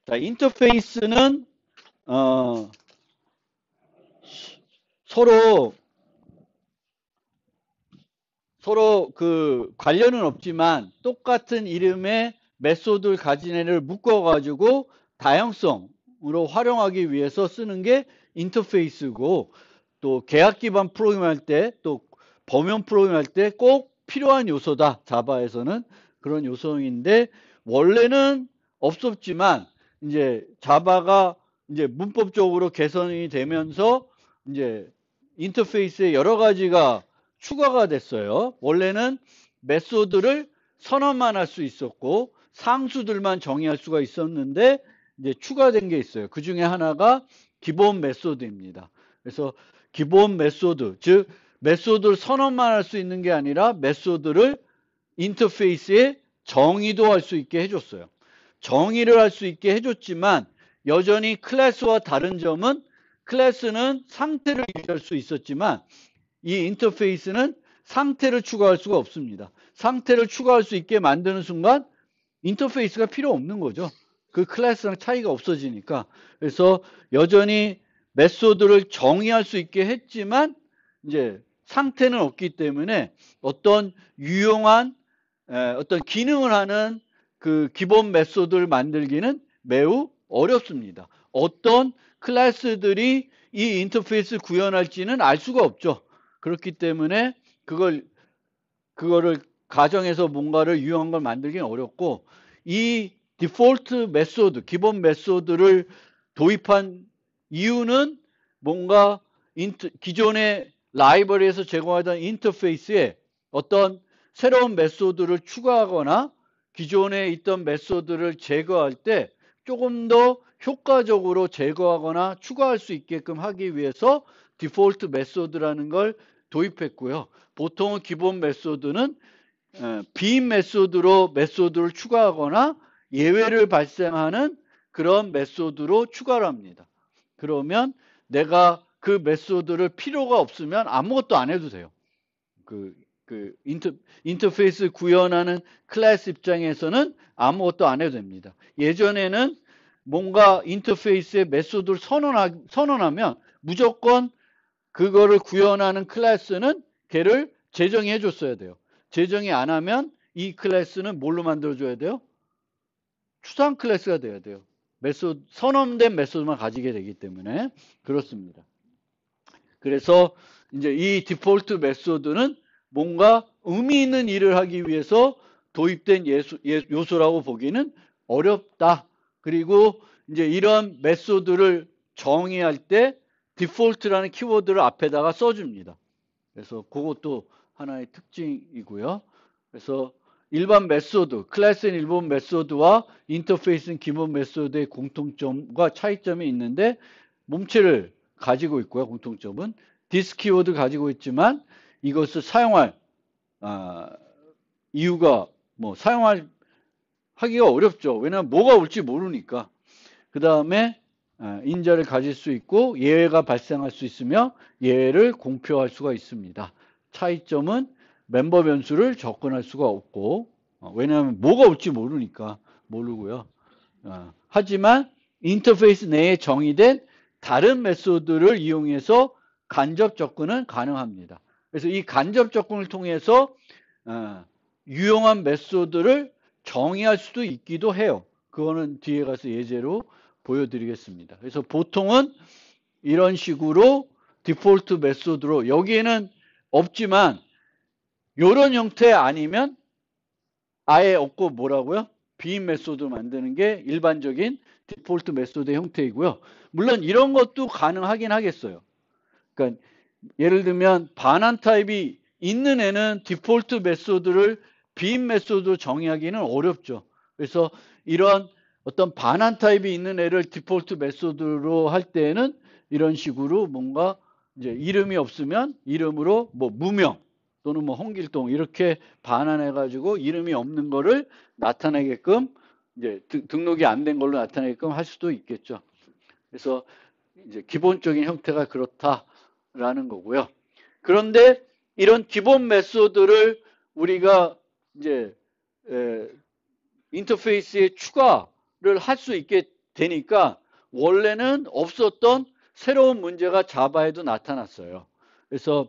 자, 인터페이스는 서로 그 관련은 없지만 똑같은 이름의 메소드를 가진 애를 묶어가지고 다양성으로 활용하기 위해서 쓰는 게 인터페이스고, 또 계약 기반 프로그램 할 때, 또 범용 프로그램 할 때 꼭 필요한 요소다. 자바에서는 그런 요소인데, 원래는 없었지만 이제 자바가 이제 문법적으로 개선이 되면서 이제 인터페이스에 여러 가지가 추가가 됐어요. 원래는 메소드를 선언만 할 수 있었고 상수들만 정의할 수가 있었는데 이제 추가된 게 있어요. 그 중에 하나가 기본 메소드입니다. 그래서 기본 메소드, 즉 메소드를 선언만 할 수 있는 게 아니라 메소드를 인터페이스에 정의도 할 수 있게 해줬어요. 정의를 할 수 있게 해줬지만 여전히 클래스와 다른 점은, 클래스는 상태를 유지할 수 있었지만 이 인터페이스는 상태를 추가할 수가 없습니다. 상태를 추가할 수 있게 만드는 순간 인터페이스가 필요 없는 거죠. 그 클래스랑 차이가 없어지니까. 그래서 여전히 메소드를 정의할 수 있게 했지만 이제 상태는 없기 때문에 어떤 유용한 어떤 기능을 하는 그 기본 메소드를 만들기는 매우 어렵습니다. 어떤 클래스들이 이 인터페이스 구현할지는 알 수가 없죠. 그렇기 때문에 그거를 가정에서 뭔가를 유용한 걸 만들기는 어렵고, 이 디폴트 메소드, 기본 메소드를 도입한 이유는 뭔가 기존의 라이브러리에서 제공하던 인터페이스에 어떤 새로운 메소드를 추가하거나 기존에 있던 메소드를 제거할 때 조금 더 효과적으로 제거하거나 추가할 수 있게끔 하기 위해서 디폴트 메소드라는 걸 도입했고요. 보통은 기본 메소드는 빈 메소드로 메소드를 추가하거나 예외를 발생하는 그런 메소드로 추가를 합니다. 그러면 내가 그 메소드를 필요가 없으면 아무것도 안 해도 돼요. 인터페이스 구현하는 클래스 입장에서는 아무것도 안 해도 됩니다. 예전에는 뭔가 인터페이스에 메소드를 선언하면 무조건 그거를 구현하는 클래스는 걔를 재정해 줬어야 돼요. 재정이 안 하면 이 클래스는 뭘로 만들어줘야 돼요? 추상 클래스가 돼야 돼요. 선언된 메소드만 가지게 되기 때문에 그렇습니다. 그래서 이제 이 디폴트 메소드는 뭔가 의미 있는 일을 하기 위해서 도입된 요소라고 보기는 어렵다. 그리고 이제 이런 메소드를 정의할 때 디폴트라는 키워드를 앞에다가 써줍니다. 그래서 그것도 하나의 특징이고요. 그래서 일반 메소드, 클래스는 일반 메소드와 인터페이스는 기본 메소드의 공통점과 차이점이 있는데, 몸체를 가지고 있고요. 공통점은 this 키워드 가지고 있지만 이것을 사용할 이유가 하기가 어렵죠. 왜냐하면 뭐가 올지 모르니까. 그 다음에 인자를 가질 수 있고 예외가 발생할 수 있으며 예외를 공표할 수가 있습니다. 차이점은 멤버 변수를 접근할 수가 없고, 왜냐하면 뭐가 올지 모르고요. 하지만 인터페이스 내에 정의된 다른 메소드를 이용해서 간접 접근은 가능합니다. 그래서 이 간접 접근을 통해서 유용한 메소드를 정의할 수도 있기도 해요. 그거는 뒤에 가서 예제로 보여드리겠습니다. 그래서 보통은 이런 식으로 디폴트 메소드로, 여기에는 없지만 이런 형태 아니면 아예 없고 뭐라고요? 빈 메소드 만드는 게 일반적인 디폴트 메소드의 형태이고요. 물론 이런 것도 가능하긴 하겠어요. 그러니까 예를 들면 반환 타입이 있는 애는 디폴트 메소드를 빈 메소드로 정의하기는 어렵죠. 그래서 이런 어떤 반환 타입이 있는 애를 디폴트 메소드로 할 때에는 이런 식으로 뭔가 이제 이름이 없으면 이름으로 뭐 무명 또는 뭐 홍길동 이렇게 반환해가지고 이름이 없는 거를 나타내게끔, 이제 등록이 안 된 걸로 나타내게끔 할 수도 있겠죠. 그래서 이제 기본적인 형태가 그렇다라는 거고요. 그런데 이런 기본 메소드를 우리가 이제 인터페이스에 추가를 할 수 있게 되니까 원래는 없었던 새로운 문제가 자바에도 나타났어요. 그래서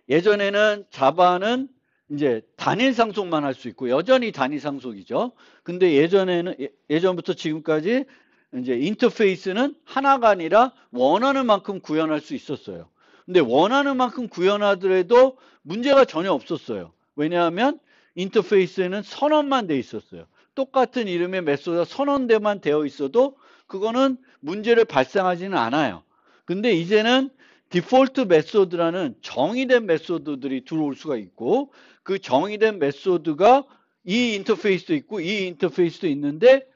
예전에는 자바는 이제 단일 상속만 할 수 있고 여전히 단위 상속이죠. 근데 예전부터 지금까지 이제 인터페이스는 하나가 아니라 원하는 만큼 구현할 수 있었어요. 근데 원하는 만큼 구현하더라도 문제가 전혀 없었어요. 왜냐하면 인터페이스에는 선언만 돼 있었어요. 똑같은 이름의 메소드가 선언대만 되어 있어도 그거는 문제를 발생하지는 않아요. 근데 이제는 디폴트 메소드라는 정의된 메소드들이 들어올 수가 있고 그 정의된 메소드가 이 인터페이스도 있고 이 인터페이스도 있는데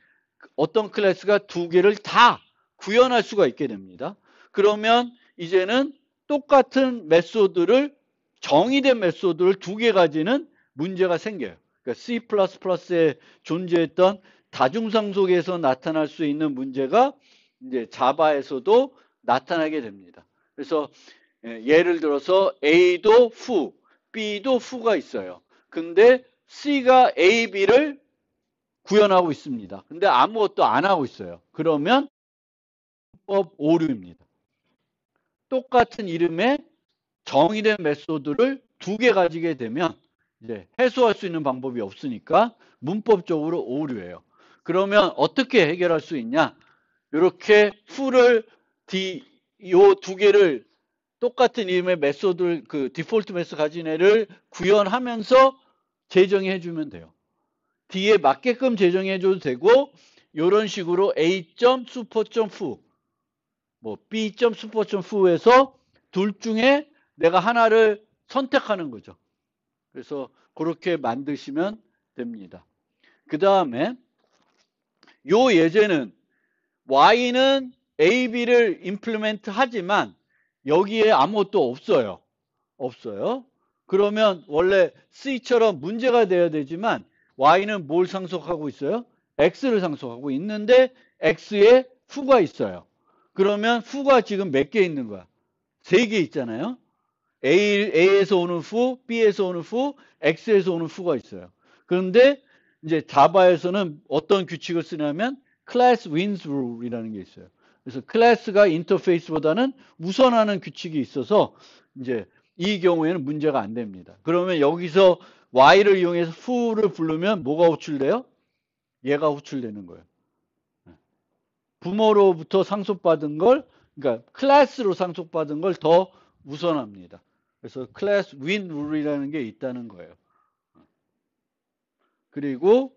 어떤 클래스가 두 개를 다 구현할 수가 있게 됩니다. 그러면 이제는 똑같은 메소드를 정의된 메소드를 두 개 가지는 문제가 생겨요. 그러니까 C++에 존재했던 다중상속에서 나타날 수 있는 문제가 이제 자바에서도 나타나게 됩니다. 그래서 예를 들어서 A도 foo, B도 foo가 있어요. 근데 C가 A, B를 구현하고 있습니다. 근데 아무것도 안 하고 있어요. 그러면 문법 오류입니다. 똑같은 이름의 정의된 메소드를 두 개 가지게 되면 이제 해소할 수 있는 방법이 없으니까 문법적으로 오류예요. 그러면 어떻게 해결할 수 있냐? 이렇게 foo를 요 두 개를 똑같은 이름의 메소드를 그 디폴트 메소드 가진 애를 구현하면서 재정해 주면 돼요. D에 맞게끔 재정해 줘도 되고 이런 식으로 A.super.foo 뭐 B.super.foo에서 둘 중에 내가 하나를 선택하는 거죠. 그래서 그렇게 만드시면 됩니다. 그 다음에 요 예제는 Y는 A, B를 임플리멘트 하지만 여기에 아무것도 없어요. 없어요. 그러면 원래 C처럼 문제가 돼야 되지만 Y는 뭘 상속하고 있어요? X를 상속하고 있는데 X에 foo가 있어요. 그러면 foo가 지금 몇 개 있는 거야? 3개 있잖아요. A에서 오는 foo, B에서 오는 foo, X에서 오는 foo가 있어요. 그런데 이제 자바에서는 어떤 규칙을 쓰냐면 class wins rule이라는 게 있어요. 그래서 클래스가 인터페이스보다는 우선하는 규칙이 있어서 이제 이 경우에는 문제가 안 됩니다. 그러면 여기서 y를 이용해서 foo를 부르면 뭐가 호출돼요? 얘가 호출되는 거예요. 부모로부터 상속받은 걸, 그러니까 클래스로 상속받은 걸 더 우선합니다. 그래서 클래스 윈 룰이라는 게 있다는 거예요. 그리고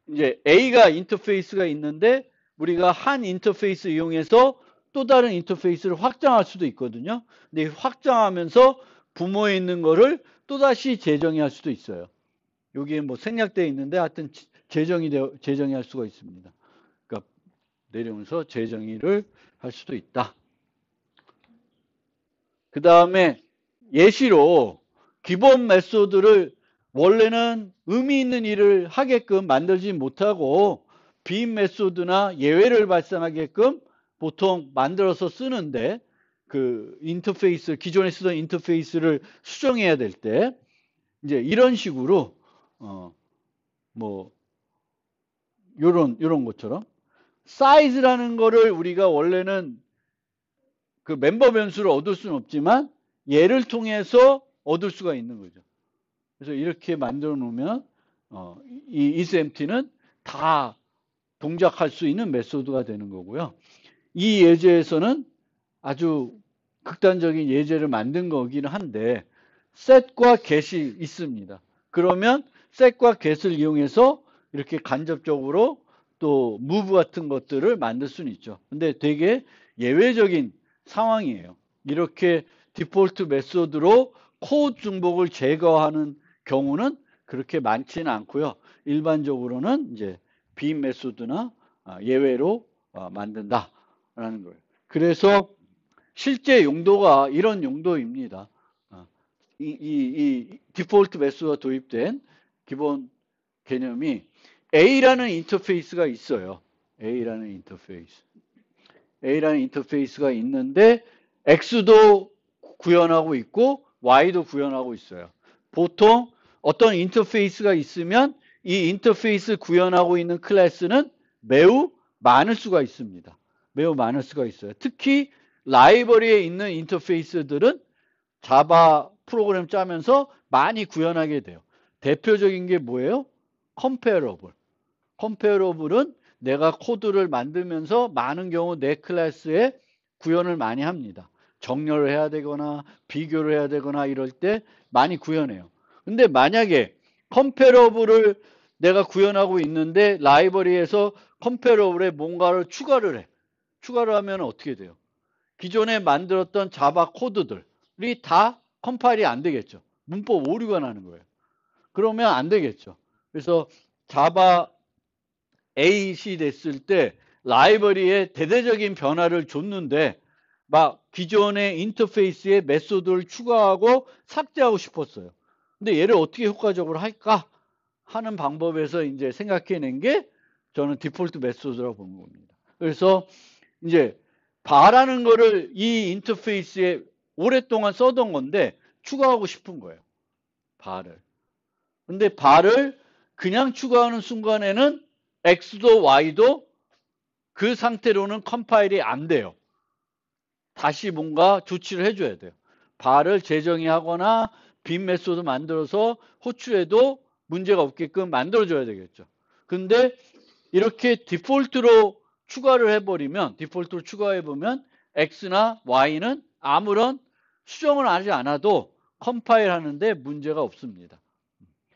이제 A가 인터페이스가 있는데 우리가 한 인터페이스 이용해서 또 다른 인터페이스를 확장할 수도 있거든요. 근데 확장하면서 부모에 있는 거를 또다시 재정의 할 수도 있어요. 여기에 뭐 생략되어 있는데 하여튼 재정의할 수가 있습니다. 그러니까 내려오면서 재정의를 할 수도 있다. 그 다음에 예시로 기본 메소드를 원래는 의미 있는 일을 하게끔 만들지 못하고 빈 메소드나 예외를 발생하게끔 보통 만들어서 쓰는데 그 인터페이스, 기존에 쓰던 인터페이스를 수정해야 될 때 이제 이런 식으로 뭐 요런 것처럼 사이즈라는 거를 우리가 원래는 그 멤버 변수를 얻을 수는 없지만 얘를 통해서 얻을 수가 있는 거죠. 그래서 이렇게 만들어 놓으면 이 isEmpty는 다 동작할 수 있는 메소드가 되는 거고요. 이 예제에서는 아주 극단적인 예제를 만든 거긴 한데 set과 get이 있습니다. 그러면 set과 get을 이용해서 이렇게 간접적으로 또 move 같은 것들을 만들 수는 있죠. 근데 되게 예외적인 상황이에요. 이렇게 디폴트 메소드로 코드 중복을 제거하는 경우는 그렇게 많지는 않고요. 일반적으로는 이제 빈 메소드나 예외로 만든다라는 거예요. 그래서 실제 용도가 이런 용도입니다. 이 디폴트 메소드가 도입된 기본 개념이 A라는 인터페이스가 있어요. A라는 인터페이스가 있는데 X도 구현하고 있고 Y도 구현하고 있어요. 보통 어떤 인터페이스가 있으면 이 인터페이스 구현하고 있는 클래스는 매우 많을 수가 있습니다. 매우 많을 수가 있어요. 특히 라이브러리에 있는 인터페이스들은 자바 프로그램 짜면서 많이 구현하게 돼요. 대표적인 게 뭐예요? 컴페어러블. 컴페어러블은 내가 코드를 만들면서 많은 경우 내 클래스에 구현을 많이 합니다. 정렬을 해야 되거나 비교를 해야 되거나 이럴 때 많이 구현해요. 근데 만약에 컴페어러블을 내가 구현하고 있는데 라이브러리에서 컴페어러블에 뭔가를 추가를 해. 추가를 하면 어떻게 돼요? 기존에 만들었던 자바 코드들이 다 컴파일이 안 되겠죠. 문법 오류가 나는 거예요. 그러면 안 되겠죠. 그래서 자바 8이 됐을 때 라이브러리에 대대적인 변화를 줬는데 막 기존의 인터페이스에 메소드를 추가하고 삭제하고 싶었어요. 근데 얘를 어떻게 효과적으로 할까 하는 방법에서 이제 생각해낸 게 저는 디폴트 메소드라고 보는 겁니다. 그래서 이제 바라는 거를 이 인터페이스에 오랫동안 써던 건데 추가하고 싶은 거예요. 바를. 근데 바를 그냥 추가하는 순간에는 X도 Y도 그 상태로는 컴파일이 안 돼요. 다시 뭔가 조치를 해줘야 돼요. 바를 재정의하거나 빈 메소드 만들어서 호출해도 문제가 없게끔 만들어줘야 되겠죠. 근데 이렇게 디폴트로 추가를 해버리면, 디폴트로 추가해보면 X나 Y는 아무런 수정을 하지 않아도 컴파일 하는데 문제가 없습니다.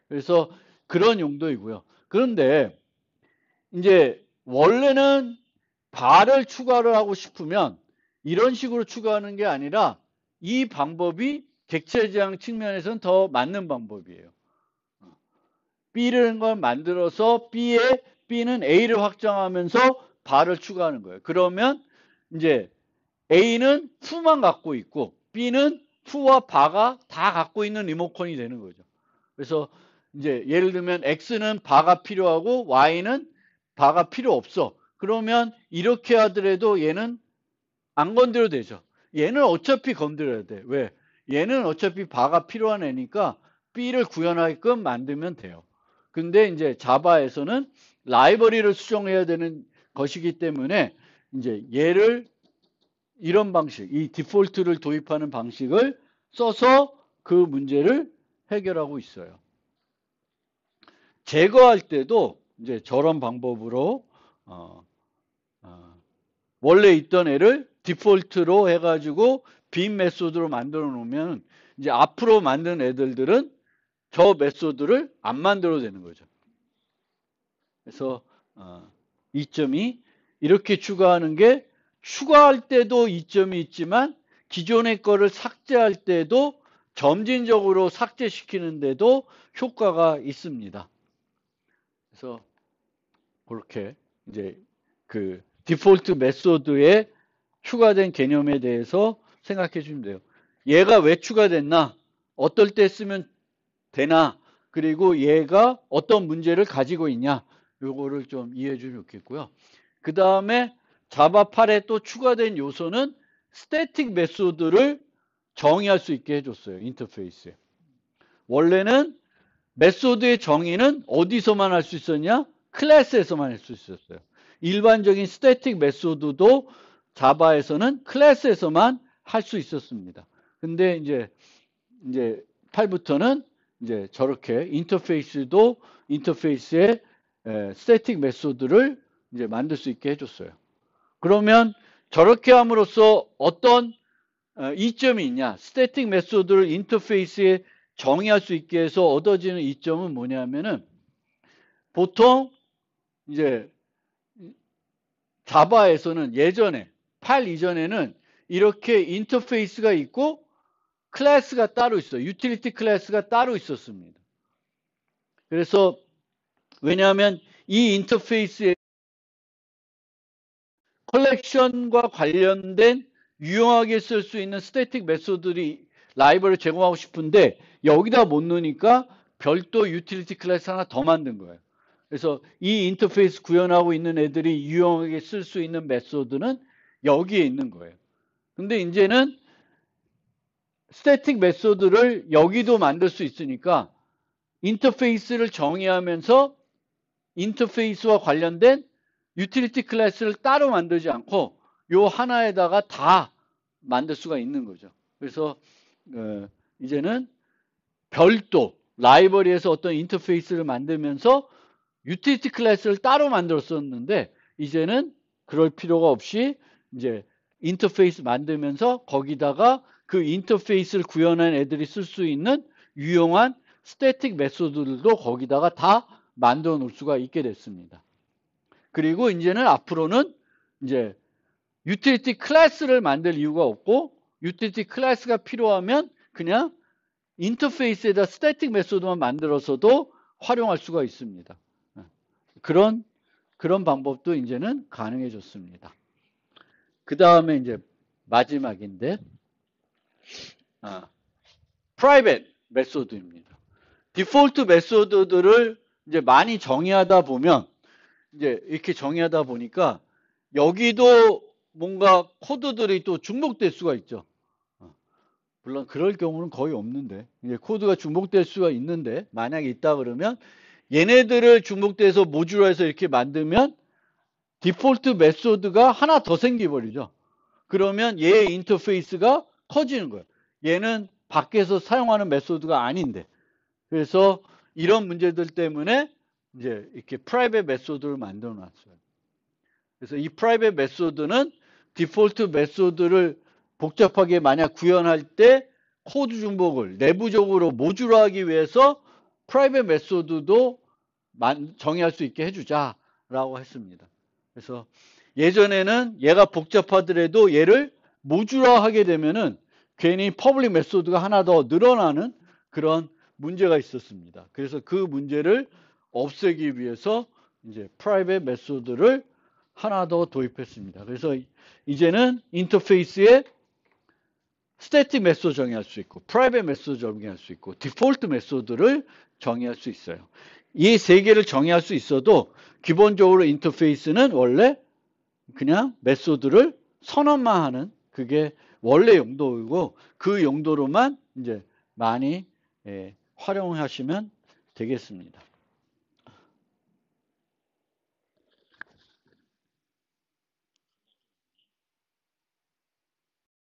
그래서 그런 용도이고요. 그런데 이제 원래는 바를 추가를 하고 싶으면 이런 식으로 추가하는 게 아니라 이 방법이 객체 지향 측면에서는 더 맞는 방법이에요. B라는 걸 만들어서 B는 A를 확정하면서 바를 추가하는 거예요. 그러면 이제 A는 fu만 갖고 있고 B는 fu와 바가 다 갖고 있는 리모컨이 되는 거죠. 그래서 이제 예를 들면 X는 바가 필요하고 Y는 바가 필요 없어. 그러면 이렇게 하더라도 얘는 안 건드려도 되죠. 얘는 어차피 건드려야 돼. 왜? 얘는 어차피 바가 필요한 애니까 B를 구현하게끔 만들면 돼요. 근데 이제 자바에서는 라이브러리를 수정해야 되는 것이기 때문에 이제 얘를 이런 방식, 이 디폴트를 도입하는 방식을 써서 그 문제를 해결하고 있어요. 제거할 때도 이제 저런 방법으로 원래 있던 애를 디폴트로 해가지고 빈 메소드로 만들어 놓으면 이제 앞으로 만든 애들은 저 메소드를 안 만들어도 되는 거죠. 그래서 이점이 이렇게 추가하는 게 추가할 때도 이점이 있지만 기존의 거를 삭제할 때도 점진적으로 삭제시키는데도 효과가 있습니다. 그래서 그렇게 이제 그 디폴트 메소드에 추가된 개념에 대해서 생각해 주시면 돼요. 얘가 왜 추가됐나? 어떨 때 쓰면 되나? 그리고 얘가 어떤 문제를 가지고 있냐? 요거를 좀 이해해 주시면 좋겠고요. 그 다음에 자바 8에 또 추가된 요소는 스태틱 메소드를 정의할 수 있게 해줬어요. 인터페이스에. 원래는 메소드의 정의는 어디서만 할 수 있었냐? 클래스에서만 할 수 있었어요. 일반적인 스태틱 메소드도 자바에서는 클래스에서만 할 수 있었습니다. 근데 이제 8부터는 이제 저렇게 인터페이스도 인터페이스에 스태틱 메소드를 이제 만들 수 있게 해줬어요. 그러면 저렇게 함으로써 어떤 이점이 있냐? 스태틱 메소드를 인터페이스에 정의할 수 있게 해서 얻어지는 이점은 뭐냐면은 보통 이제 자바에서는 예전에 8 이전에는 이렇게 인터페이스가 있고 클래스가 따로 있어요. 유틸리티 클래스가 따로 있었습니다. 그래서 왜냐하면 이 인터페이스에 컬렉션과 관련된 유용하게 쓸 수 있는 스태틱 메소드들이 라이브러리를 제공하고 싶은데 여기다 못 넣으니까 별도 유틸리티 클래스 하나 더 만든 거예요. 그래서 이 인터페이스 구현하고 있는 애들이 유용하게 쓸 수 있는 메소드는 여기에 있는 거예요. 근데 이제는 스태틱 메소드를 여기도 만들 수 있으니까 인터페이스를 정의하면서 인터페이스와 관련된 유틸리티 클래스를 따로 만들지 않고 요 하나에다가 다 만들 수가 있는 거죠. 그래서 이제는 별도 라이브러리에서 어떤 인터페이스를 만들면서 유틸리티 클래스를 따로 만들었었는데 이제는 그럴 필요가 없이 이제 인터페이스 만들면서 거기다가 그 인터페이스를 구현한 애들이 쓸 수 있는 유용한 스태틱 메소드들도 거기다가 다 만들어 놓을 수가 있게 됐습니다. 그리고 이제는 앞으로는 이제 유틸리티 클래스를 만들 이유가 없고 유틸리티 클래스가 필요하면 그냥 인터페이스에다 스태틱 메소드만 만들어서도 활용할 수가 있습니다. 그런 방법도 이제는 가능해졌습니다. 그 다음에 이제 마지막인데, 프라이빗 메소드입니다. 디폴트 메소드들을 이제 많이 정의하다 보면, 이제 이렇게 정의하다 보니까 여기도 뭔가 코드들이 또 중복될 수가 있죠. 물론 그럴 경우는 거의 없는데, 이제 코드가 중복될 수가 있는데, 만약에 있다 그러면 얘네들을 중복돼서 모듈화해서 이렇게 만들면 디폴트 메소드가 하나 더 생겨버리죠. 그러면 얘 인터페이스가 커지는 거예요. 얘는 밖에서 사용하는 메소드가 아닌데. 그래서 이런 문제들 때문에 이제 이렇게 프라이빗 메소드를 만들어 놨어요. 그래서 이 프라이빗 메소드는 디폴트 메소드를 복잡하게 만약 구현할 때 코드 중복을 내부적으로 모듈화하기 위해서 프라이빗 메소드도 정의할 수 있게 해주자라고 했습니다. 그래서 예전에는 얘가 복잡하더라도 얘를 모듈화하게 되면은 괜히 퍼블릭 메소드가 하나 더 늘어나는 그런 문제가 있었습니다. 그래서 그 문제를 없애기 위해서 이제 프라이빗 메소드를 하나 더 도입했습니다. 그래서 이제는 인터페이스에 스태틱 메소드 정의할 수 있고 프라이빗 메소드 정의할 수 있고 디폴트 메소드를 정의할 수 있어요. 이 세 개를 정의할 수 있어도 기본적으로 인터페이스는 원래 그냥 메소드를 선언만 하는 그게 원래 용도이고 그 용도로만 이제 많이 활용하시면 되겠습니다.